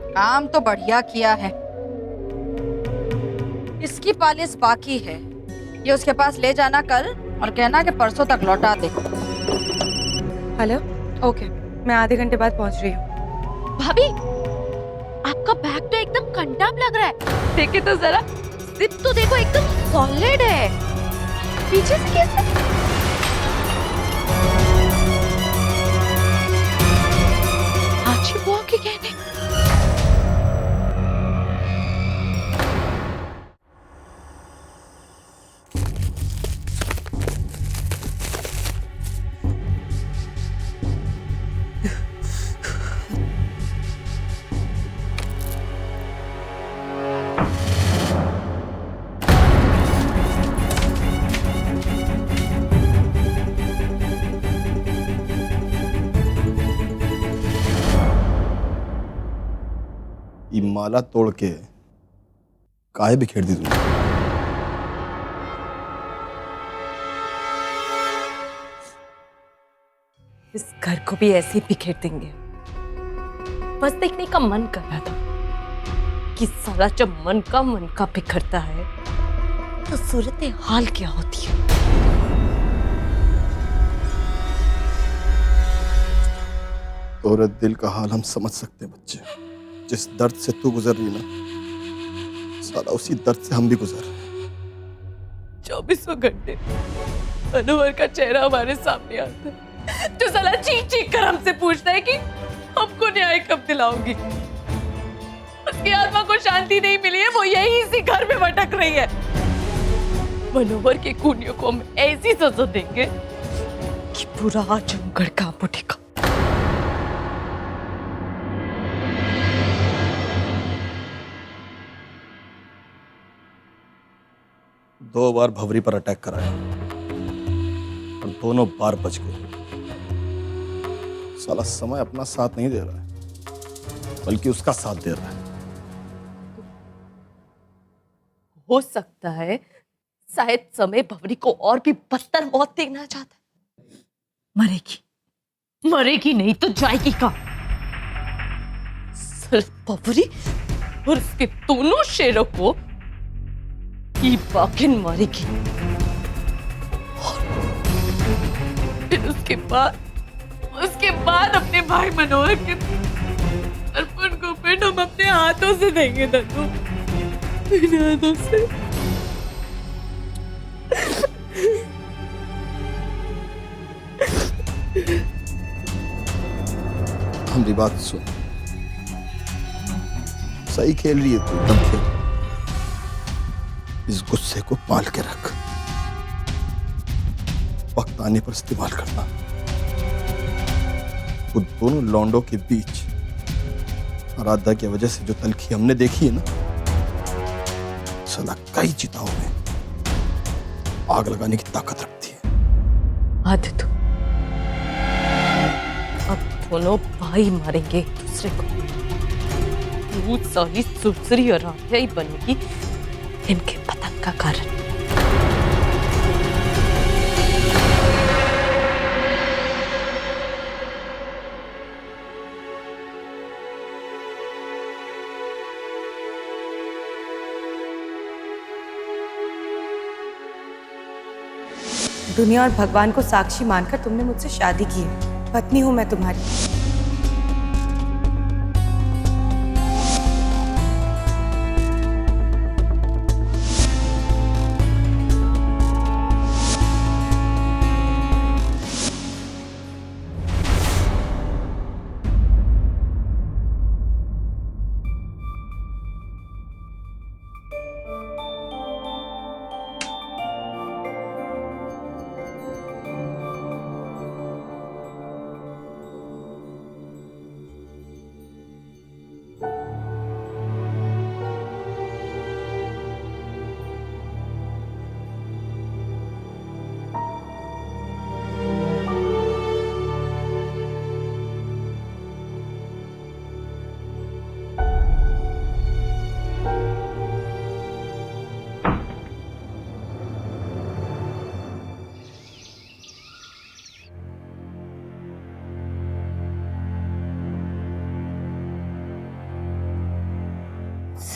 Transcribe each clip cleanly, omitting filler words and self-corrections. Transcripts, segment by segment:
काम तो बढ़िया किया है। इसकी पालिश बाकी है, ये उसके पास ले जाना कल और कहना कि परसों तक लौटा दे। हेलो। ओके, मैं आधे घंटे बाद पहुंच रही हूँ। भाभी, आपका बैग तो एकदम कंटाप लग रहा है। देखे तो जरा, जिप तो देखो एकदम सॉलिड है। पीछे से कैसे? आजी बुआ के कहने। ये माला तोड़ के काहे बिखेर दी तुमने? इस घर को भी ऐसे ही बिखेर देंगे। बस देखने का मन कर रहा था कि साला जब मन का बिखरता है तो सूरत हाल क्या होती है। तोरे दिल का हाल हम समझ सकते हैं बच्चे। जिस दर्द से तू गुजर रही ना, साला उसी दर्द से हम भी गुजर रहे हैं। 24 घंटे मनोहर का चेहरा हमारे सामने आता है, जो साला चीख चीख कर हमसे पूछता है कि हमको न्याय कब दिलाओगी। उसकी आत्मा को शांति नहीं मिली है, वो यही इसी घर में भटक रही है। मनोहर के खूनियों को हम ऐसी सजा देंगे कि पूरा आजमगढ़ कांप उठेगा। दो बार भवरी पर अटैक कराया और दोनों बार बच गए। साला समय अपना साथ नहीं दे रहा है, बल्कि उसका साथ दे रहा है। हो सकता है शायद समय भवरी को और भी बदतर मौत देना चाहता है। मरेगी नहीं तो जाएगी कहाँ? सिर्फ भवरी और उसके दोनों शेरों को ही बाकिन मारेगी। और फिर उसके बाद अपने भाई मनोहर के अर्पण को पेट हम अपने हाथों से देंगे। दत्तू, अपने हाथों से। हमारी बात सुन, सही खेल रही है तू, एकदम खेल। इस गुस्से को पाल के रख, वक्त आने पर इस्तेमाल करना। वो दोनों लौंडों के बीच आराध्या की वजह से जो तलखी हमने देखी है ना, साला कई चिताओं में आग लगाने की ताकत रखती है। आदित्य, अब दोनों भाई मारेंगे एक दूसरे को। भूत साली सुरसरी और आराध्या ही बनेगी इनके पतन का कारण। दुनिया और भगवान को साक्षी मानकर तुमने मुझसे शादी की है। पत्नी हूं मैं तुम्हारी।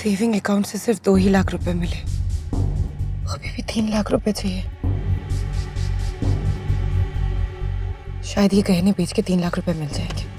सेविंग अकाउंट से सिर्फ 2 ही लाख रुपए मिले, अभी भी 3 लाख रुपए चाहिए। शायद ये गहने बेच के 3 लाख रुपए मिल जाएंगे।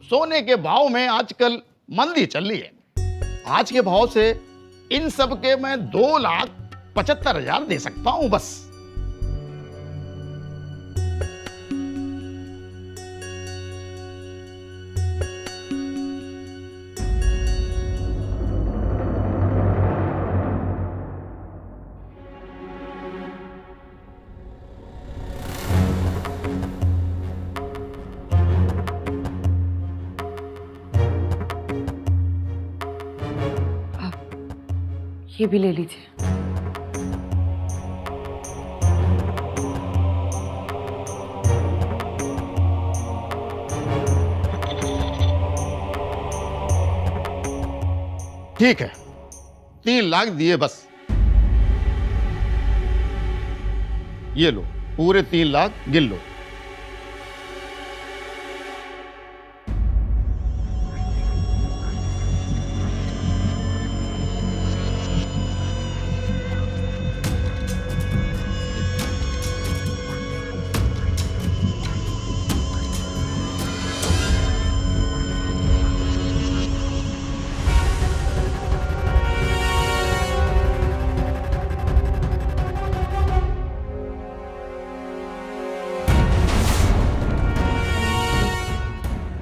सोने के भाव में आजकल मंदी चल रही है। आज के भाव से इन सब के मैं 2,75,000 दे सकता हूं बस। ये भी ले लीजिए। ठीक है, 3 लाख दिए बस। ये लो, पूरे 3 लाख गिन लो।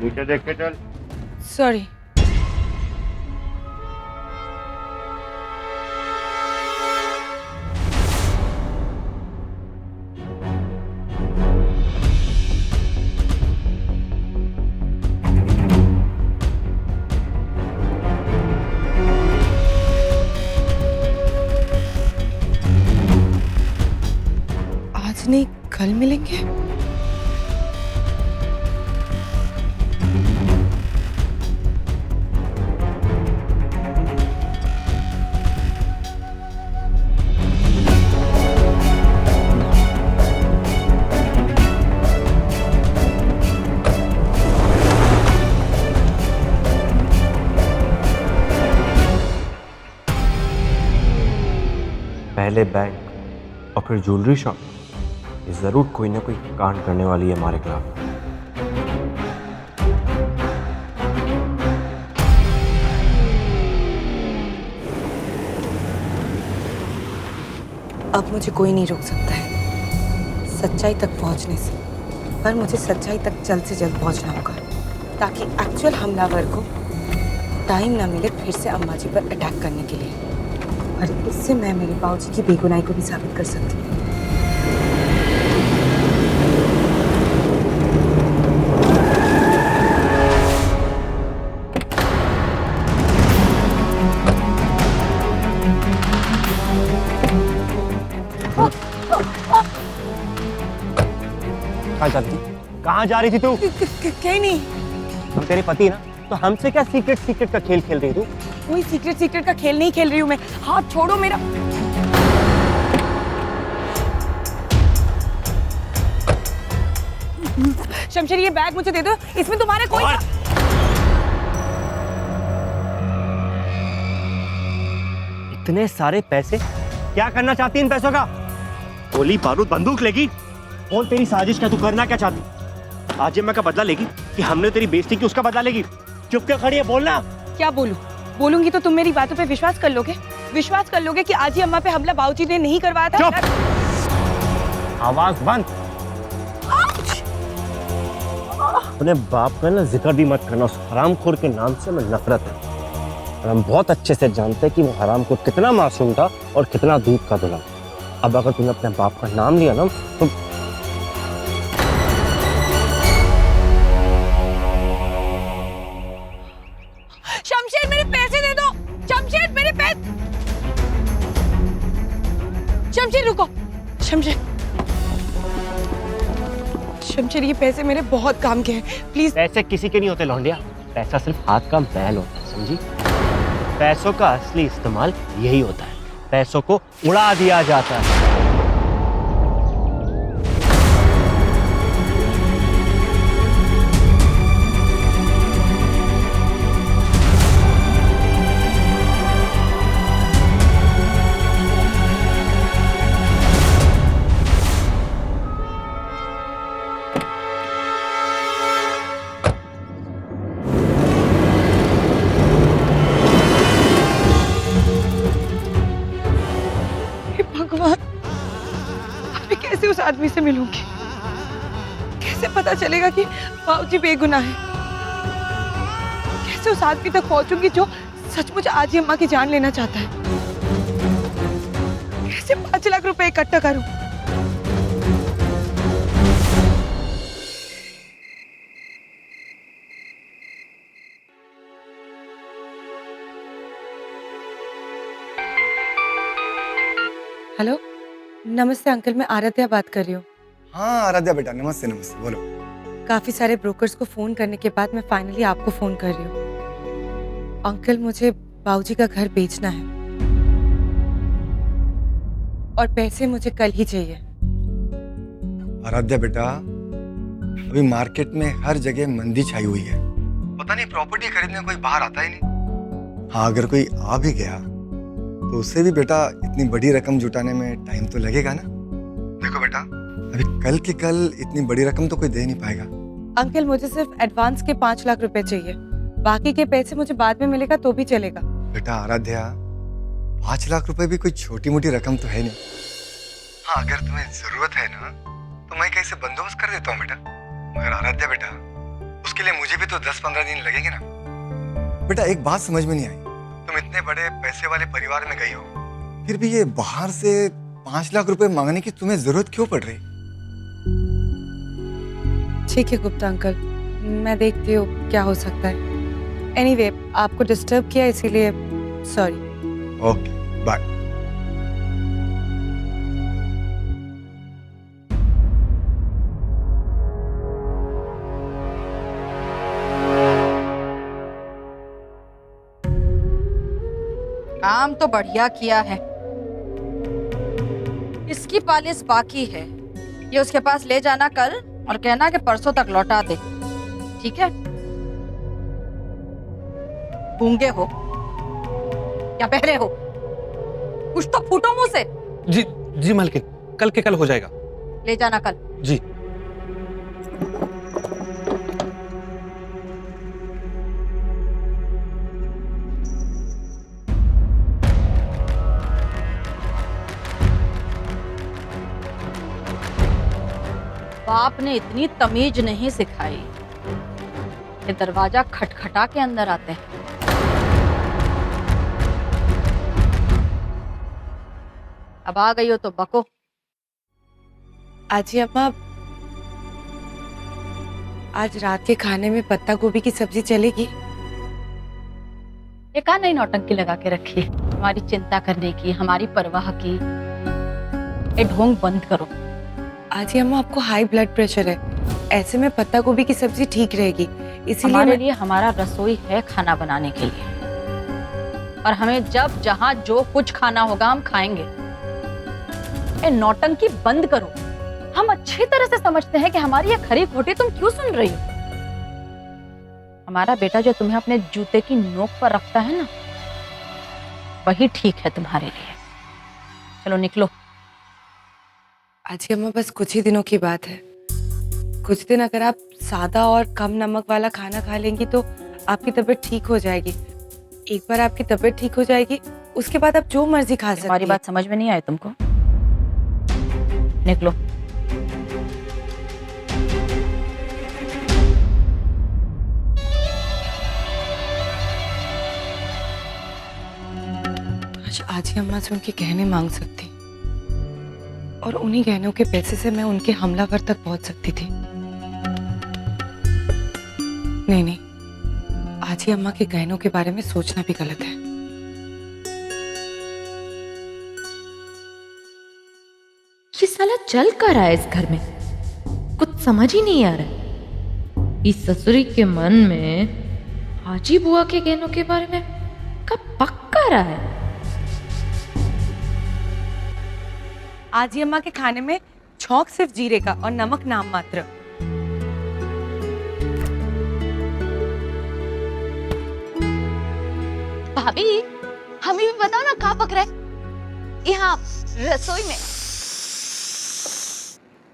नीचे देख के चल। सॉरी। आज नहीं, कल मिलेंगे। पहले बैंक और फिर ज्वेलरी शॉप, ये जरूर कोई ना कोई कांड करने वाली है हमारे खिलाफ। अब मुझे कोई नहीं रोक सकता है सच्चाई तक पहुंचने से, पर मुझे सच्चाई तक जल्द से जल्द पहुंचना होगा ताकि एक्चुअल हमलावर को टाइम ना मिले फिर से अम्मा जी पर अटैक करने के लिए, और इससे मैं मेरे बाबूजी की बेगुनाही को भी साबित कर सकती हूँ। कहाँ जा रही थी तू? कहीं नहीं। हम तेरे पति ना, तो हमसे क्या सीक्रेट का खेल खेल रही तू? कोई सीक्रेट का खेल नहीं खेल रही हूँ मैं। हाथ छोड़ो मेरा। शमशेर, ये बैग मुझे दे दो, इसमें तुम्हारे कोई इतने सारे पैसे क्या करना चाहती इन पैसों का? गोली बारूद बंदूक लेगी? और तेरी साजिश क्या, तू करना क्या चाहती? आज अम्मा का बदला लेगी कि हमने तेरी बेइज्जती की उसका बदला लेगी? चुप क्यों खड़ी है, बोलना। क्या बोलूं? बोलूंगी तो तुम मेरी बातों पे विश्वास कर लोगे? विश्वास कर लोगे कि आज ही अम्मा पे हमला बाबूजी ने नहीं करवाया था? चुप! आवाज बंद। अपने बाप का ना जिक्र भी मत करना, उस हरामखोर के नाम से मैं नफरत है। और हम बहुत अच्छे से जानते हैं कि वो हरामखोर कितना मासूम था और कितना दूध का धुला। अब अगर तूने अपने बाप का नाम लिया ना तो शमशेर, मेरे पैसे दे दो। शमशेर, मेरे पैसे। शमशेर रुको। शमशेर, शमशेर, ये पैसे मेरे बहुत काम के हैं, प्लीज। पैसे किसी के नहीं होते लौंडिया, पैसा सिर्फ हाथ का मैल होता है, समझी? पैसों का असली इस्तेमाल यही होता है, पैसों को उड़ा दिया जाता है। भगवान, मैं कैसे उस आदमी से मिलूंगी? कैसे पता चलेगा कि बाबूजी बेगुनाह है? कैसे उस आदमी तक पहुंचूंगी जो सचमुच आज ही अम्मा की जान लेना चाहता है? कैसे 5 लाख रुपए इकट्ठा करूं? हेलो, नमस्ते अंकल, मैं आराध्या बात कर रही हूँ। हाँ आराध्या बेटा, नमस्ते नमस्ते, बोलो। काफी सारे ब्रोकर्स को फोन करने के बाद मैं फाइनली आपको फोन कर रही हूँ। अंकल, मुझे बाबूजी का घर बेचना है और पैसे मुझे कल ही चाहिए। आराध्या बेटा, अभी मार्केट में हर जगह मंदी छाई हुई है, पता नहीं प्रॉपर्टी खरीदने कोई बाहर आता ही नहीं। हाँ, अगर कोई आ भी गया तो उससे भी बेटा इतनी बड़ी रकम जुटाने में टाइम तो लगेगा ना। देखो बेटा, अभी कल की कल इतनी बड़ी रकम तो कोई दे नहीं पाएगा। अंकल, मुझे सिर्फ एडवांस के 5 लाख रुपए चाहिए, बाकी के पैसे मुझे बाद में मिलेगा तो भी चलेगा। बेटा आराध्या, 5 लाख रुपए भी कोई छोटी मोटी रकम तो है नहीं। हाँ, अगर तुम्हें जरूरत है ना तो मैं कैसे बंदोबस्त कर देता हूँ बेटा। मगर आराध्या बेटा, उसके लिए मुझे भी तो 10-15 दिन लगेंगे ना। बेटा एक बात समझ में नहीं आई, तुम इतने बड़े पैसे वाले परिवार में गई हो, फिर भी ये बाहर से 5 लाख रुपए मांगने की तुम्हें जरूरत क्यों पड़ रही? ठीक है गुप्ता अंकल, मैं देखती हूँ क्या हो सकता है। एनीवे, आपको डिस्टर्ब किया इसीलिए सॉरी। Okay, bye. काम तो बढ़िया किया है। इसकी पालिश बाकी है, ये उसके पास ले जाना कल और कहना कि परसों तक लौटा दे, ठीक है? गूंगे हो या बहरे हो? कुछ तो फूटो मुंह से। जी जी मालकिन, कल के कल हो जाएगा। ले जाना कल। जी। बाप ने इतनी तमीज नहीं सिखाई कि दरवाजा खटखटा के अंदर आते हैं। अब आ गई हो तो बको। आजी अम्मा, आज रात के खाने में पत्ता गोभी की सब्जी चलेगी? ये कहा नई नौटंकी लगा के रखी हमारी चिंता करने की, हमारी परवाह की। ये ढोंग बंद करो। आजी अम्मा, आपको हाई ब्लड प्रेशर है, ऐसे में पत्ता गोभी की सब्जी ठीक रहेगी, इसीलिए हमारे लिए हमारा रसोई है खाना बनाने के लिए, और हमें जब जहां जो कुछ खाना होगा हम खाएंगे। ये नौटंकी बंद करो। हम अच्छी तरह से समझते हैं कि हमारी ये खरी खोटी तुम क्यों सुन रही हो। हमारा बेटा जो तुम्हें अपने जूते की नोक पर रखता है ना, वही ठीक है तुम्हारे लिए। चलो निकलो। आजी अम्मा, बस कुछ ही दिनों की बात है। कुछ दिन अगर आप सादा और कम नमक वाला खाना खा लेंगी तो आपकी तबीयत ठीक हो जाएगी। एक बार आपकी तबीयत ठीक हो जाएगी, उसके बाद आप जो मर्जी खा सकती हैं। हमारी बात समझ में नहीं आई तुमको? निकलो। आजी अम्मा से उनके गहने मांग सकती और उन्हीं गहनों के पैसे से मैं उनके हमलावर तक पहुंच सकती थी। नहीं, आजी अम्मा के गहनों के बारे में सोचना भी गलत है। ये साला चल कर रहा है इस घर में, कुछ समझ ही नहीं आ रहा इस ससुरी के मन में हाजी बुआ के गहनों के बारे में कब पक्का रहा है। आजी अम्मा के खाने में छौंक सिर्फ जीरे का और नमक नाम मात्र। भाभी हमें भी बताओ ना कहाँ पक रहा है यहाँ रसोई में।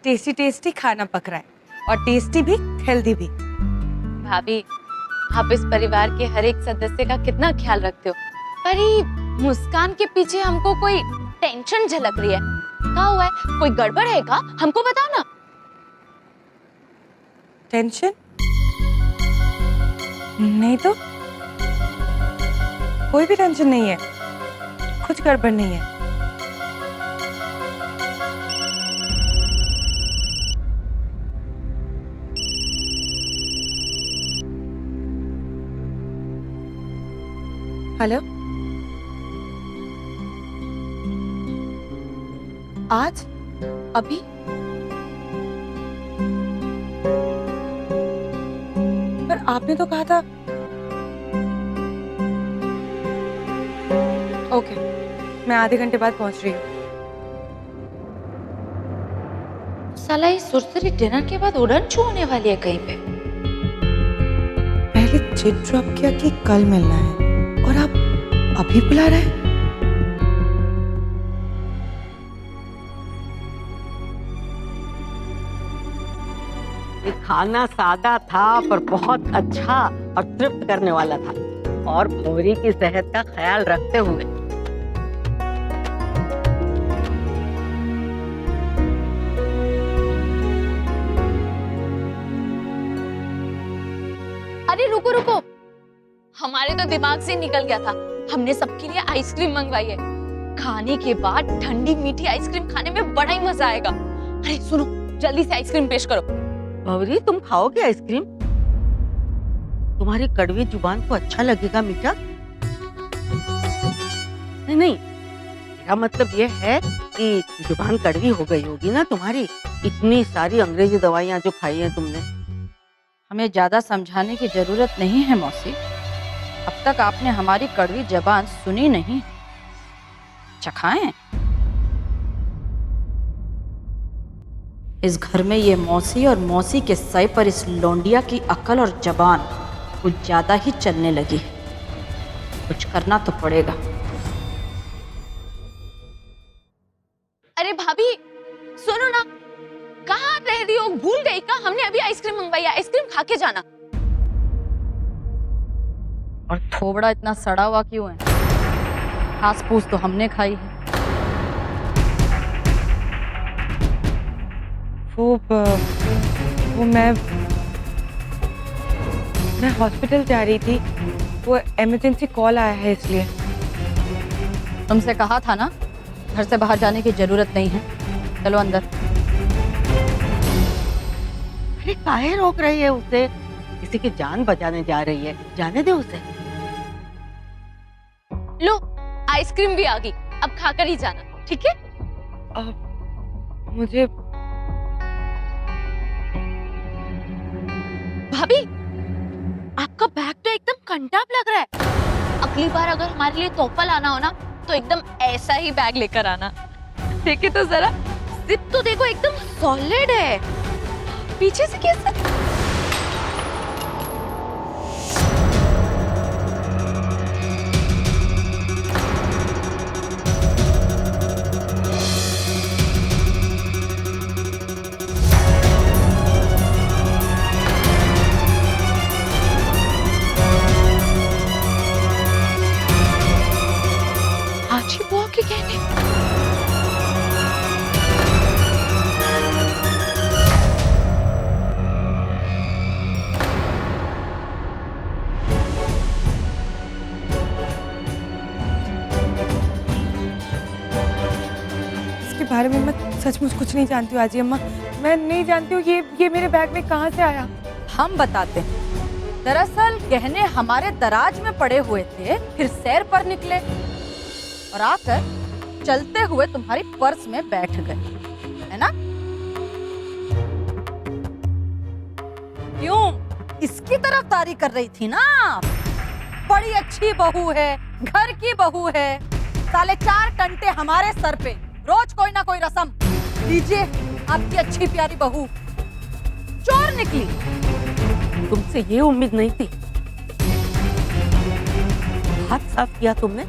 टेस्टी टेस्टी खाना पक रहा है और टेस्टी भी हेल्दी भी। भाभी आप इस परिवार के हर एक सदस्य का कितना ख्याल रखते हो, पर ये मुस्कान के पीछे हमको कोई टेंशन झलक रही है। क्या हुआ है, कोई गड़बड़ है क्या? हमको बताओ ना। टेंशन नहीं तो कोई भी टेंशन नहीं है, कुछ गड़बड़ नहीं है। हेलो, आज अभी पर आपने तो कहा था। ओके, मैं आधे घंटे बाद पहुंच रही हूँ। साला ये सुरसरी डिनर के बाद उड़न छू होने वाली है कहीं पे। पहले चिट ड्रॉप किया कि कल मिलना है और आप अभी बुला रहे हैं। ये खाना सादा था पर बहुत अच्छा और तृप्त करने वाला था और भौरी की सेहत का ख्याल रखते हुए। अरे रुको रुको, हमारे तो दिमाग से निकल गया था। हमने सबके लिए आइसक्रीम मंगवाई है। खाने के बाद ठंडी मीठी आइसक्रीम खाने में बड़ा ही मजा आएगा। अरे सुनो, जल्दी से आइसक्रीम पेश करो। भौरी, तुम खाओगे आइसक्रीम? तुम्हारी कड़वी जुबान को अच्छा लगेगा मीठा? नहीं नहीं, मेरा मतलब ये है कि जुबान कड़वी हो गई होगी ना तुम्हारी, इतनी सारी अंग्रेजी दवाइयाँ जो खाई हैं तुमने। हमें ज्यादा समझाने की जरूरत नहीं है मौसी। अब तक आपने हमारी कड़वी जबान सुनी नहीं, चखाएं। इस घर में ये मौसी और मौसी के सर पर इस लौंडिया की अकल और जबान कुछ ज्यादा ही चलने लगी है। कुछ करना तो पड़ेगा। अरे भाभी सुनो ना, कहाँ रह रही हो? भूल गई क्या? हमने अभी आइसक्रीम मंगवाई है, आइसक्रीम खा के जाना। और थोबड़ा इतना सड़ा हुआ क्यों है? घास फूस तो हमने खाई है। वो मैं हॉस्पिटल जा रही थी, वो इमरजेंसी कॉल आया है इसलिए। तुमसे कहा था ना, घर से बाहर जाने की जरूरत नहीं है। चलो अंदर। अरे काहे रोक रही है उसे? किसी की जान बचाने जा रही है, जाने दे उसे। लो आइसक्रीम भी आ गई, अब खाकर ही जाना, ठीक है? मुझे भाभी आपका बैग तो एकदम कंटाप लग रहा है। अगली बार अगर हमारे लिए तोहफा लाना हो ना तो एकदम ऐसा ही बैग लेकर आना। देखे तो जरा, जिप तो देखो एकदम सॉलिड है। पीछे से कैसे? हाजी बुआ के गहने। इसके बारे में मैं सचमुच कुछ नहीं जानती हूँ आजी अम्मा। मैं नहीं जानती हूँ ये मेरे बैग में कहाँ से आया। हम बताते हैं। दरअसल गहने हमारे दराज में पड़े हुए थे, फिर सैर पर निकले और आकर चलते हुए तुम्हारी पर्स में बैठ गए, है ना? क्यों? इसकी तरफदारी कर रही थी ना आप? बड़ी अच्छी बहू है, घर की बहू है, साले 4 घंटे हमारे सर पे, रोज कोई ना कोई रस्म। लीजिए आपकी अच्छी प्यारी बहू चोर निकली। तुमसे ये उम्मीद नहीं थी। हाथ साफ किया तुमने,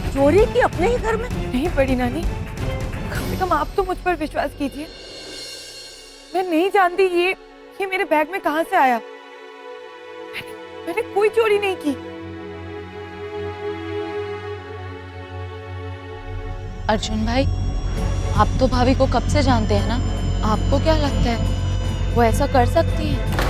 चोरी की अपने ही घर में। नहीं बड़ी नानी, कम से कम आप तो मुझ पर विश्वास कीजिए। मैं नहीं जानती ये मेरे बैग में कहां से आया। मैंने कोई चोरी नहीं की। अर्जुन भाई, आप तो भाभी को कब से जानते हैं ना? आपको क्या लगता है वो ऐसा कर सकती है?